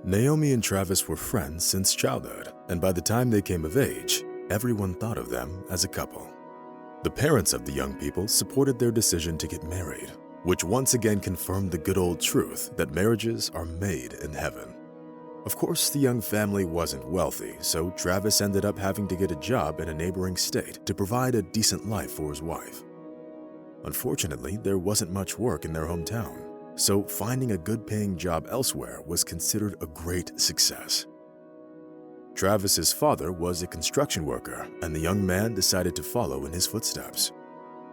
Naomi and Travis were friends since childhood, and by the time they came of age, everyone thought of them as a couple. The parents of the young people supported their decision to get married, which once again confirmed the good old truth that marriages are made in heaven. Of course, the young family wasn't wealthy, so Travis ended up having to get a job in a neighboring state to provide a decent life for his wife. Unfortunately, there wasn't much work in their hometown, so finding a good-paying job elsewhere was considered a great success. Travis's father was a construction worker, and the young man decided to follow in his footsteps.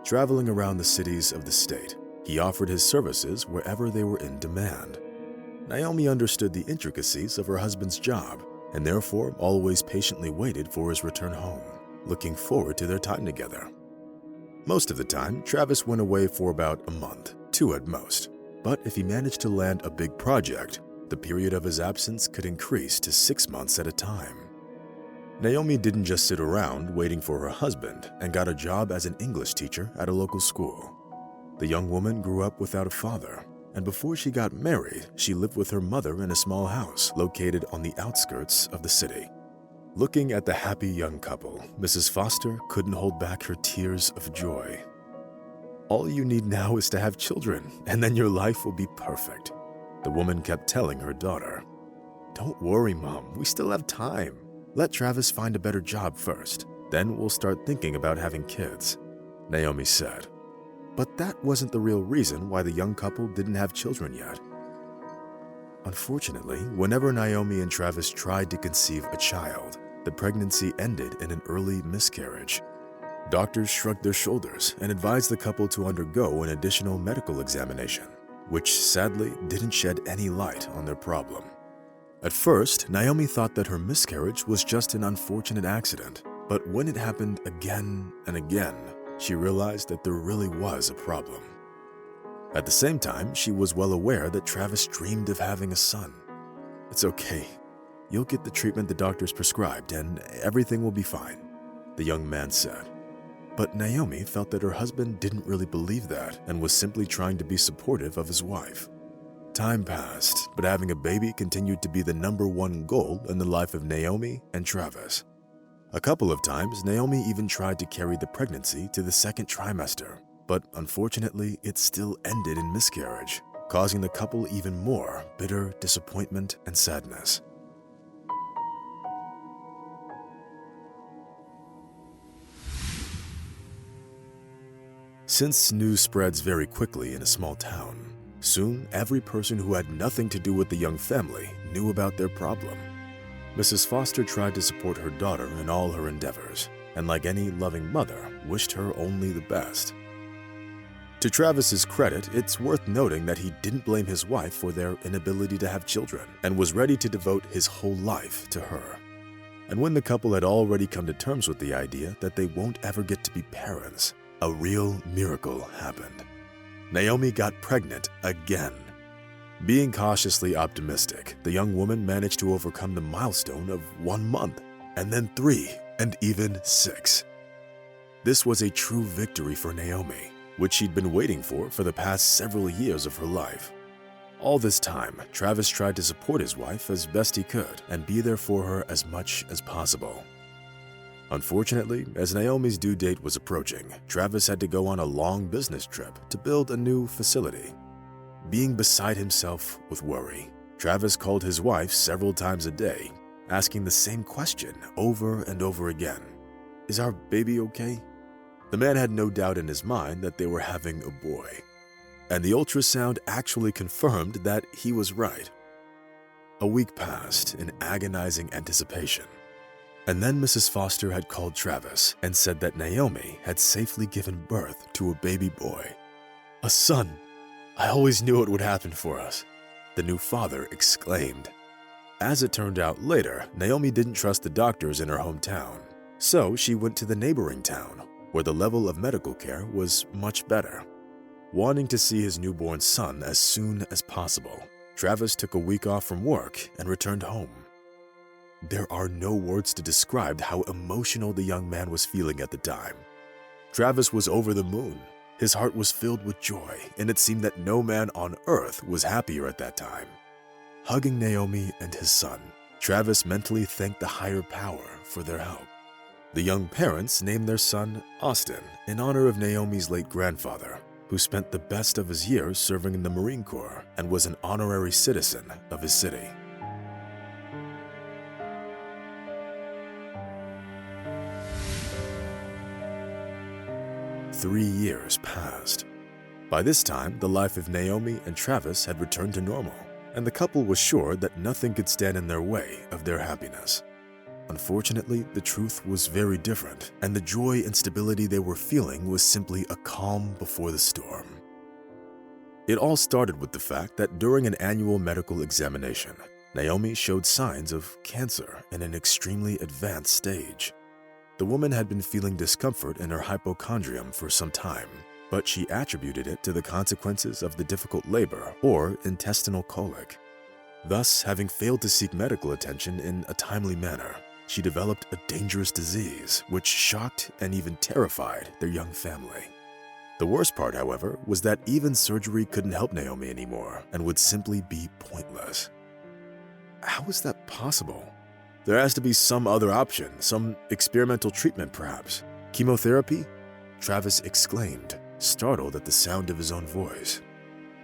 Traveling around the cities of the state, he offered his services wherever they were in demand. Naomi understood the intricacies of her husband's job, and therefore always patiently waited for his return home, looking forward to their time together. Most of the time, Travis went away for about a month, 2 at most. But if he managed to land a big project, the period of his absence could increase to 6 months at a time. Naomi didn't just sit around waiting for her husband and got a job as an English teacher at a local school. The young woman grew up without a father, and before she got married, she lived with her mother in a small house located on the outskirts of the city. Looking at the happy young couple, Mrs. Foster couldn't hold back her tears of joy. "All you need now is to have children, and then your life will be perfect," the woman kept telling her daughter. "Don't worry, Mom, we still have time. Let Travis find a better job first, then we'll start thinking about having kids," Naomi said. But that wasn't the real reason why the young couple didn't have children yet. Unfortunately, whenever Naomi and Travis tried to conceive a child, the pregnancy ended in an early miscarriage. Doctors shrugged their shoulders and advised the couple to undergo an additional medical examination, which sadly didn't shed any light on their problem. At first, Naomi thought that her miscarriage was just an unfortunate accident, but when it happened again and again, she realized that there really was a problem. At the same time, she was well aware that Travis dreamed of having a son. "It's okay. You'll get the treatment the doctors prescribed and everything will be fine," the young man said. But Naomi felt that her husband didn't really believe that and was simply trying to be supportive of his wife. Time passed, but having a baby continued to be the #1 goal in the life of Naomi and Travis. A couple of times, Naomi even tried to carry the pregnancy to the 2nd trimester, but unfortunately, it still ended in miscarriage, causing the couple even more bitter disappointment and sadness. Since news spreads very quickly in a small town, soon every person who had nothing to do with the young family knew about their problem. Mrs. Foster tried to support her daughter in all her endeavors, and like any loving mother, wished her only the best. To Travis's credit, it's worth noting that he didn't blame his wife for their inability to have children and was ready to devote his whole life to her. And when the couple had already come to terms with the idea that they won't ever get to be parents, a real miracle happened. Naomi got pregnant again. Being cautiously optimistic, the young woman managed to overcome the milestone of 1 month, and then 3, and even 6. This was a true victory for Naomi, which she'd been waiting for the past several years of her life. All this time, Travis tried to support his wife as best he could and be there for her as much as possible. Unfortunately, as Naomi's due date was approaching, Travis had to go on a long business trip to build a new facility. Being beside himself with worry, Travis called his wife several times a day, asking the same question over and over again. "Is our baby okay?" The man had no doubt in his mind that they were having a boy, and the ultrasound actually confirmed that he was right. A week passed in agonizing anticipation. And then Mrs. Foster had called Travis and said that Naomi had safely given birth to a baby boy. "A son! I always knew it would happen for us," the new father exclaimed. As it turned out later, Naomi didn't trust the doctors in her hometown, so she went to the neighboring town, where the level of medical care was much better. Wanting to see his newborn son as soon as possible, Travis took a week off from work and returned home. There are no words to describe how emotional the young man was feeling at the time. Travis was over the moon. His heart was filled with joy, and it seemed that no man on earth was happier at that time. Hugging Naomi and his son, Travis mentally thanked the higher power for their help. The young parents named their son Austin in honor of Naomi's late grandfather, who spent the best of his years serving in the Marine Corps and was an honorary citizen of his city. Three years passed. By this time, the life of Naomi and Travis had returned to normal, and the couple was sure that nothing could stand in their way of their happiness. Unfortunately, the truth was very different, and the joy and stability they were feeling was simply a calm before the storm. It all started with the fact that during an annual medical examination, Naomi showed signs of cancer in an extremely advanced stage. The woman had been feeling discomfort in her hypochondrium for some time, but she attributed it to the consequences of the difficult labor or intestinal colic. Thus, having failed to seek medical attention in a timely manner, she developed a dangerous disease which shocked and even terrified their young family. The worst part, however, was that even surgery couldn't help Naomi anymore and would simply be pointless. How is that possible? There has to be some other option, some experimental treatment perhaps. Chemotherapy? Travis exclaimed, startled at the sound of his own voice.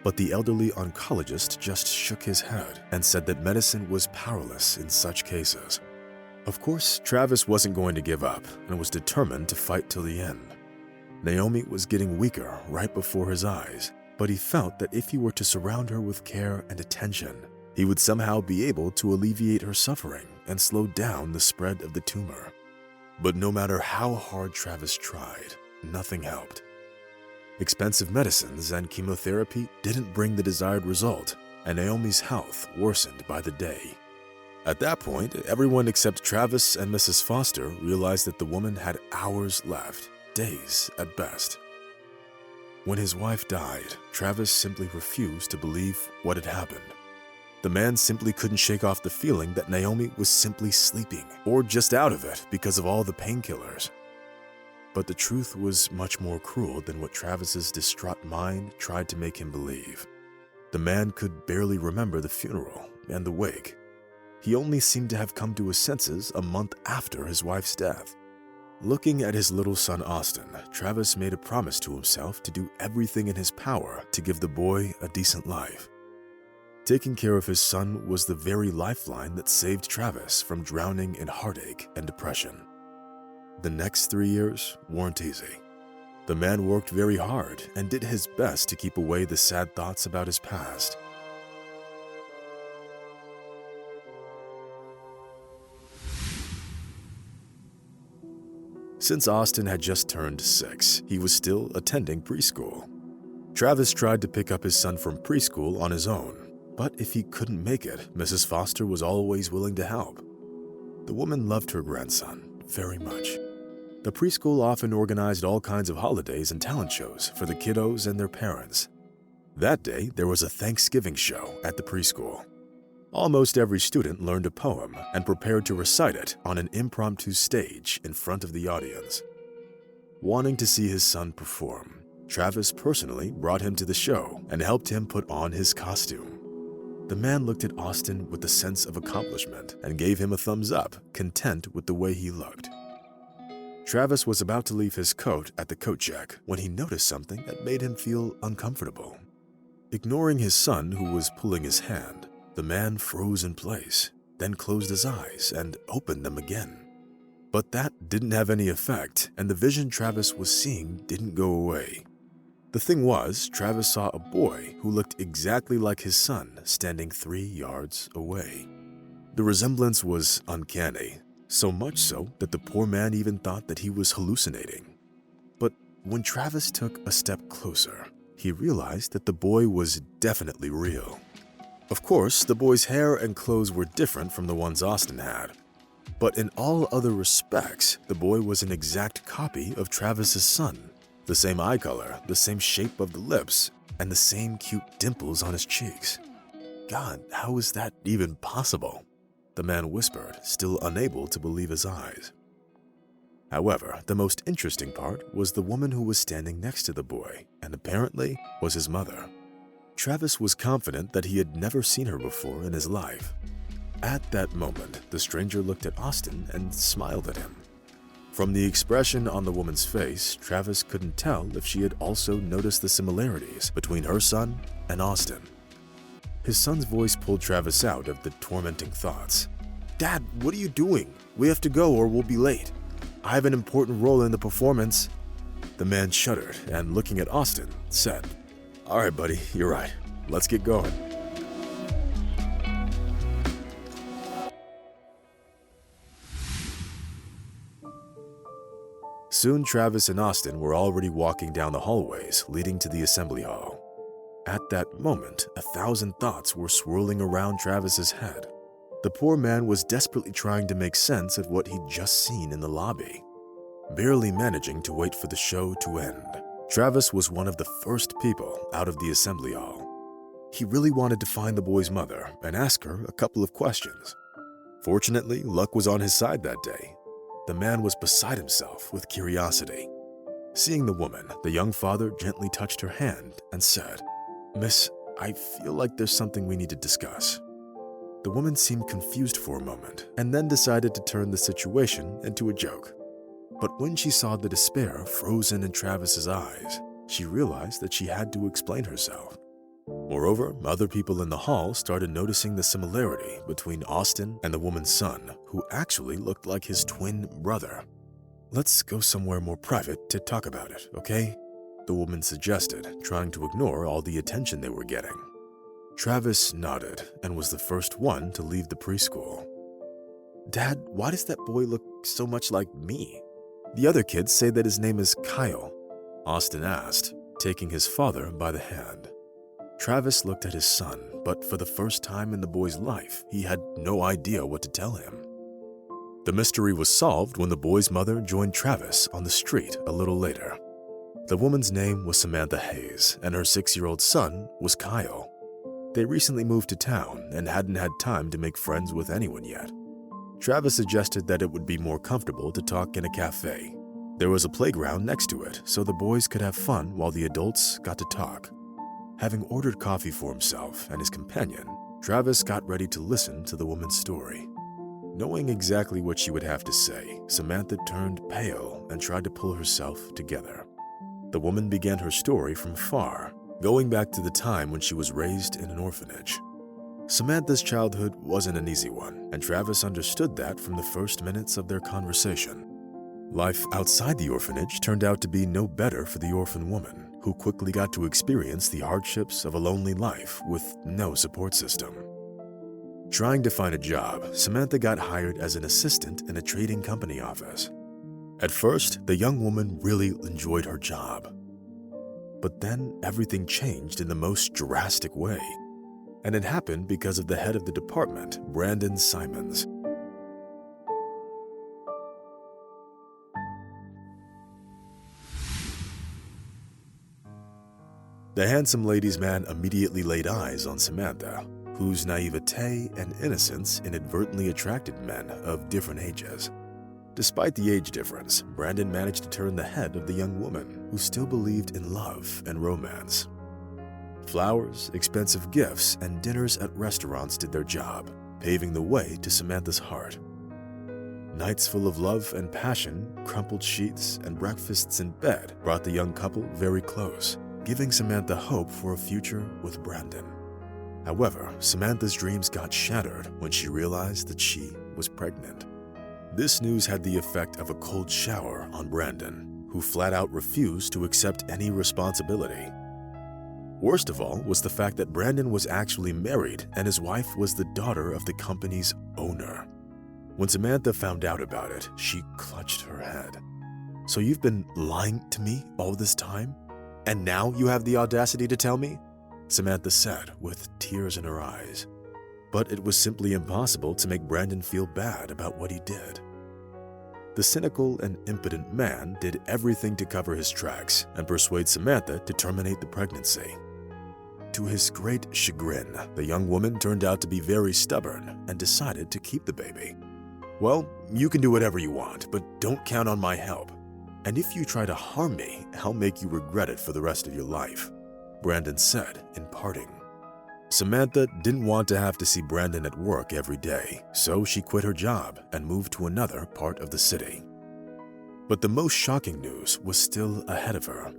But the elderly oncologist just shook his head and said that medicine was powerless in such cases. Of course, Travis wasn't going to give up and was determined to fight till the end. Naomi was getting weaker right before his eyes, but he felt that if he were to surround her with care and attention, he would somehow be able to alleviate her suffering and slow down the spread of the tumor. But no matter how hard Travis tried, nothing helped. Expensive medicines and chemotherapy didn't bring the desired result, and Naomi's health worsened by the day. At that point, everyone except Travis and Mrs. Foster realized that the woman had hours left, days at best. When his wife died, Travis simply refused to believe what had happened. The man simply couldn't shake off the feeling that Naomi was simply sleeping or just out of it because of all the painkillers. But the truth was much more cruel than what Travis's distraught mind tried to make him believe. The man could barely remember the funeral and the wake. He only seemed to have come to his senses a month after his wife's death. Looking at his little son Austin, Travis made a promise to himself to do everything in his power to give the boy a decent life. Taking care of his son was the very lifeline that saved Travis from drowning in heartache and depression. The next 3 years weren't easy. The man worked very hard and did his best to keep away the sad thoughts about his past. Since Austin had just turned 6, he was still attending preschool. Travis tried to pick up his son from preschool on his own, but if he couldn't make it, Mrs. Foster was always willing to help. The woman loved her grandson very much. The preschool often organized all kinds of holidays and talent shows for the kiddos and their parents. That day, there was a Thanksgiving show at the preschool. Almost every student learned a poem and prepared to recite it on an impromptu stage in front of the audience. Wanting to see his son perform, Travis personally brought him to the show and helped him put on his costume. The man looked at Austin with a sense of accomplishment and gave him a thumbs up, content with the way he looked. Travis was about to leave his coat at the coat check when he noticed something that made him feel uncomfortable. Ignoring his son, who was pulling his hand, the man froze in place, then closed his eyes and opened them again. But that didn't have any effect, and the vision Travis was seeing didn't go away. The thing was, Travis saw a boy who looked exactly like his son standing 3 yards away. The resemblance was uncanny, so much so that the poor man even thought that he was hallucinating. But when Travis took a step closer, he realized that the boy was definitely real. Of course, the boy's hair and clothes were different from the ones Austin had. But in all other respects, the boy was an exact copy of Travis's son. The same eye color, the same shape of the lips, and the same cute dimples on his cheeks. God, how is that even possible? The man whispered, still unable to believe his eyes. However, the most interesting part was the woman who was standing next to the boy, and apparently was his mother. Travis was confident that he had never seen her before in his life. At that moment, the stranger looked at Austin and smiled at him. From the expression on the woman's face, Travis couldn't tell if she had also noticed the similarities between her son and Austin. His son's voice pulled Travis out of the tormenting thoughts. "Dad, what are you doing? We have to go or we'll be late. I have an important role in the performance." The man shuddered and, looking at Austin, said, "All right, buddy, you're right. Let's get going." Soon, Travis and Austin were already walking down the hallways leading to the assembly hall. At that moment, 1,000 thoughts were swirling around Travis's head. The poor man was desperately trying to make sense of what he'd just seen in the lobby, barely managing to wait for the show to end. Travis was one of the first people out of the assembly hall. He really wanted to find the boy's mother and ask her a couple of questions. Fortunately, luck was on his side that day. The man was beside himself with curiosity. Seeing the woman, the young father gently touched her hand and said, "Miss, I feel like there's something we need to discuss." The woman seemed confused for a moment and then decided to turn the situation into a joke. But when she saw the despair frozen in Travis's eyes, she realized that she had to explain herself. Moreover, other people in the hall started noticing the similarity between Austin and the woman's son, who actually looked like his twin brother. "Let's go somewhere more private to talk about it, okay?" the woman suggested, trying to ignore all the attention they were getting. Travis nodded and was the first one to leave the preschool. "Dad, why does that boy look so much like me? The other kids say that his name is Kyle," Austin asked, taking his father by the hand. Travis looked at his son, but for the first time in the boy's life, he had no idea what to tell him. The mystery was solved when the boy's mother joined Travis on the street a little later. The woman's name was Samantha Hayes, and her 6-year-old son was Kyle. They recently moved to town and hadn't had time to make friends with anyone yet. Travis suggested that it would be more comfortable to talk in a cafe. There was a playground next to it, so the boys could have fun while the adults got to talk. Having ordered coffee for himself and his companion, Travis got ready to listen to the woman's story. Knowing exactly what she would have to say, Samantha turned pale and tried to pull herself together. The woman began her story from far, going back to the time when she was raised in an orphanage. Samantha's childhood wasn't an easy one, and Travis understood that from the first minutes of their conversation. Life outside the orphanage turned out to be no better for the orphan woman, who quickly got to experience the hardships of a lonely life with no support system. Trying to find a job, Samantha got hired as an assistant in a trading company office. At first, the young woman really enjoyed her job. But then everything changed in the most drastic way. And it happened because of the head of the department, Brandon Simons. The handsome ladies' man immediately laid eyes on Samantha, whose naivete and innocence inadvertently attracted men of different ages. Despite the age difference, Brandon managed to turn the head of the young woman, who still believed in love and romance. Flowers, expensive gifts, and dinners at restaurants did their job, paving the way to Samantha's heart. Nights full of love and passion, crumpled sheets, and breakfasts in bed brought the young couple very close, giving Samantha hope for a future with Brandon. However, Samantha's dreams got shattered when she realized that she was pregnant. This news had the effect of a cold shower on Brandon, who flat out refused to accept any responsibility. Worst of all was the fact that Brandon was actually married and his wife was the daughter of the company's owner. When Samantha found out about it, she clutched her head. "So you've been lying to me all this time? And now you have the audacity to tell me?" Samantha said with tears in her eyes. But it was simply impossible to make Brandon feel bad about what he did. The cynical and impotent man did everything to cover his tracks and persuade Samantha to terminate the pregnancy. To his great chagrin, the young woman turned out to be very stubborn and decided to keep the baby. "Well, you can do whatever you want, but don't count on my help. And if you try to harm me, I'll make you regret it for the rest of your life." Brandon said in parting. Samantha didn't want to have to see Brandon at work every day, so she quit her job and moved to another part of the city. But the most shocking news was still ahead of her.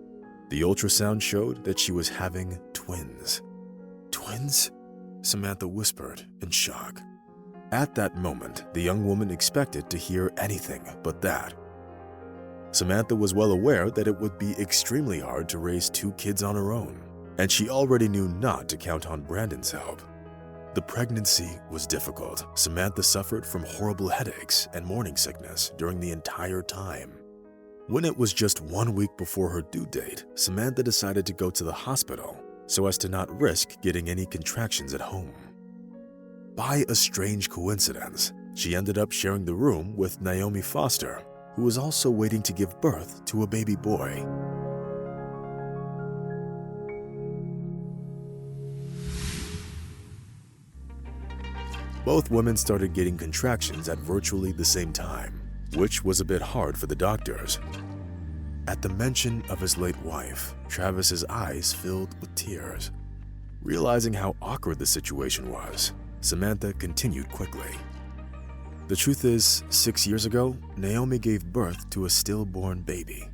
The ultrasound showed that she was having twins. Twins? Samantha whispered in shock. At that moment, the young woman expected to hear anything but that. Samantha was well aware that it would be extremely hard to raise 2 kids on her own, and she already knew not to count on Brandon's help. The pregnancy was difficult. Samantha suffered from horrible headaches and morning sickness during the entire time. When it was just 1 week before her due date, Samantha decided to go to the hospital so as to not risk getting any contractions at home. By a strange coincidence, she ended up sharing the room with Naomi Foster, who was also waiting to give birth to a baby boy. Both women started getting contractions at virtually the same time, which was a bit hard for the doctors. At the mention of his late wife, Travis's eyes filled with tears. Realizing how awkward the situation was, Samantha continued quickly. The truth is, 6 years ago, Naomi gave birth to a stillborn baby.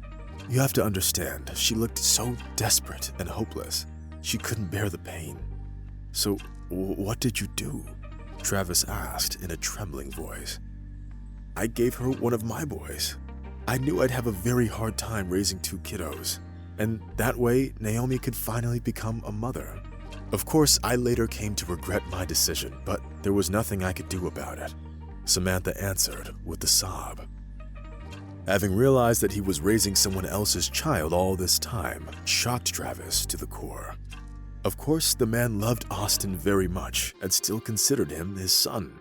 You have to understand, she looked so desperate and hopeless. She couldn't bear the pain. So, what did you do? Travis asked in a trembling voice. I gave her one of my boys. I knew I'd have a very hard time raising 2 kiddos, and that way Naomi could finally become a mother. Of course, I later came to regret my decision, but there was nothing I could do about it, Samantha answered with a sob. Having realized that he was raising someone else's child all this time shocked Travis to the core. Of course, the man loved Austin very much and still considered him his son.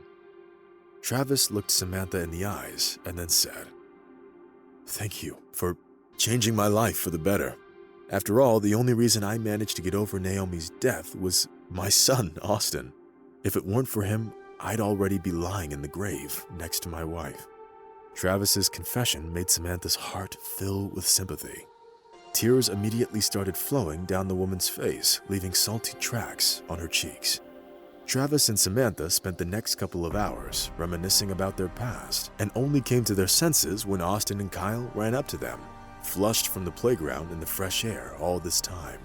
Travis looked Samantha in the eyes and then said, "Thank you for changing my life for the better. After all, the only reason I managed to get over Naomi's death was my son, Austin. If it weren't for him, I'd already be lying in the grave next to my wife." Travis's confession made Samantha's heart fill with sympathy. Tears immediately started flowing down the woman's face, leaving salty tracks on her cheeks. Travis and Samantha spent the next couple of hours reminiscing about their past and only came to their senses when Austin and Kyle ran up to them, flushed from the playground in the fresh air all this time.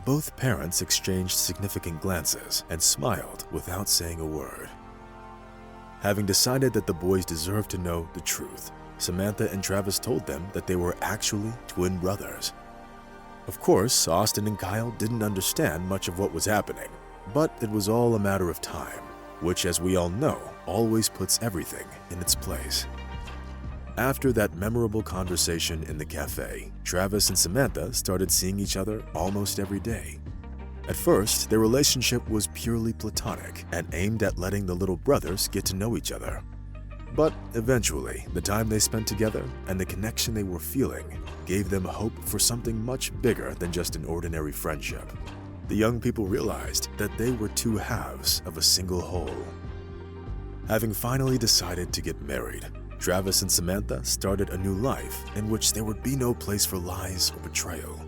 Both parents exchanged significant glances and smiled without saying a word. Having decided that the boys deserved to know the truth, Samantha and Travis told them that they were actually twin brothers. Of course, Austin and Kyle didn't understand much of what was happening, but it was all a matter of time, which, as we all know, always puts everything in its place. After that memorable conversation in the cafe, Travis and Samantha started seeing each other almost every day. At first, their relationship was purely platonic and aimed at letting the little brothers get to know each other. But eventually, the time they spent together and the connection they were feeling gave them hope for something much bigger than just an ordinary friendship. The young people realized that they were 2 halves of a single whole. Having finally decided to get married, Travis and Samantha started a new life in which there would be no place for lies or betrayal.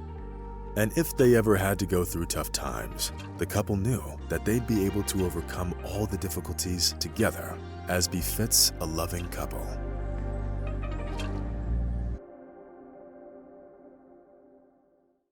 And if they ever had to go through tough times, the couple knew that they'd be able to overcome all the difficulties together, as befits a loving couple.